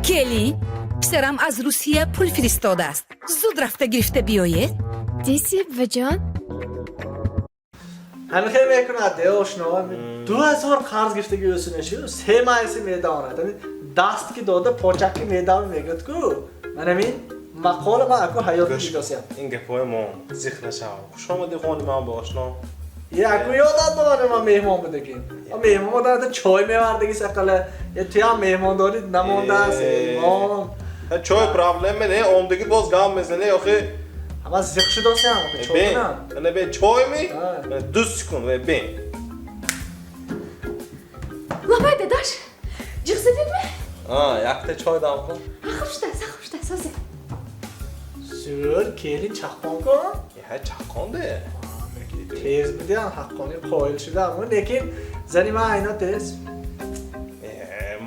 کلی پسرم از روسیه پول فرستاده است. زود رفته گرفته بیایید. دیسی و جان همین خیلی میکنه ده آشنا 2000 قرض گرفتگی واسه 3 ماه میدانه دست که داده پاچکی میدانه میگه کو من همین مقاله ما اكو حیات میگوسیم این گپای ما زیخ نشو خوش آمدی خونی من با آشنا اكو یادت داره ما مهمان بودگیم مهمان داره چای میوردگی سقله توی هم مهمان داری نمانده است ایمان چای پرابلم نه اومدگی باز گام میزنه آخه اما زیخ شده است هم چای نه نه به چای می دوست کن و بین لابای داداش جغزدین می؟ یک تا چای دام کن خوشته سازه سر کلی چخمان کن یه چخانده تیز بودیم حقانی قایل شده اما لیکن زنی من اینا تیز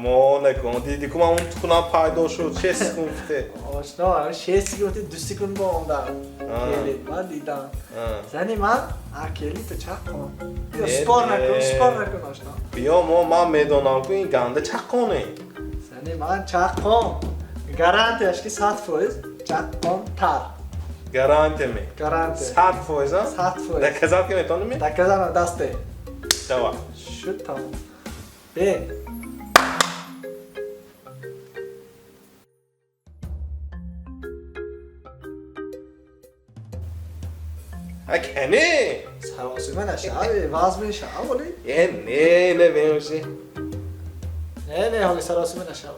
ما نکن دیدی که من اون خونم پیدا شد چه سکونفته آشنا 6 سکونت 2 سکون با اون دارم کلی من دیدم زنی من کلی تو چخ کن سپار نکن آشنا بیا من میدونم که این گنده چخانه زنی من چخ کن گارانتیش که 100% چخ کن تر گارانتی می گارانتی 100% ها 100% دکزار که میتونم می دکزار دسته جواب شد تمام بین اکنه سراسی من اشعه واز من اشعه ولی نه بیمشی نه حالی سراسی من اشعه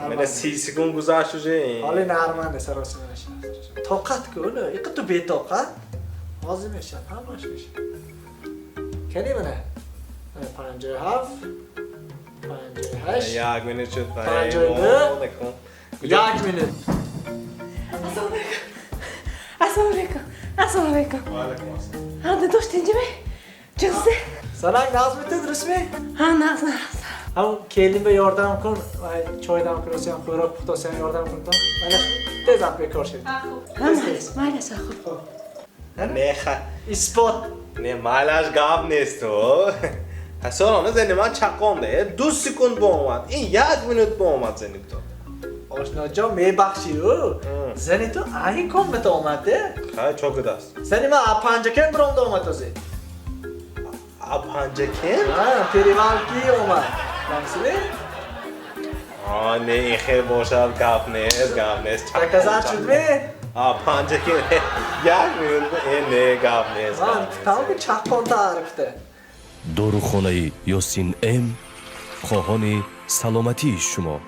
ولی من 30 سکون گذاشت شده حالی نرمانده سراسی من اشعه طاقت کنه ایقا تو بی طاقت واز میشه همش میشه کنی منه 57 58 یک منت شد پنجاه و دو. یک منت السلام علیکم داداش اینجا می؟ جغزه سلام ناز میتونی درست می؟ نه همون کلیم به یاردم کن و چای دم کنوسی هم خوراک پختاسی هم یاردم کن تا تیز اپ بکار شد مالش خوب نه اثبات نه مالش گاب نیست تو حسنا زنی من چقونده 2 سکون با اومد این 1 منت با اومد زنی تو آشنا جا میبخشی او زنی تو این کن به تو اومده خیلی چوک دست زنی من پنجکن برام دا اومد تو زی پنجه کن؟ پیریوال کی اومد نمسیدی؟ نه این خیلی باشد گاب نیست تکزار شد می؟ پنجه کن 1 منت این نه گاب نیست من تمام که چک کن تعریفته داروخانه یاسین ام خواهان سلامتی شما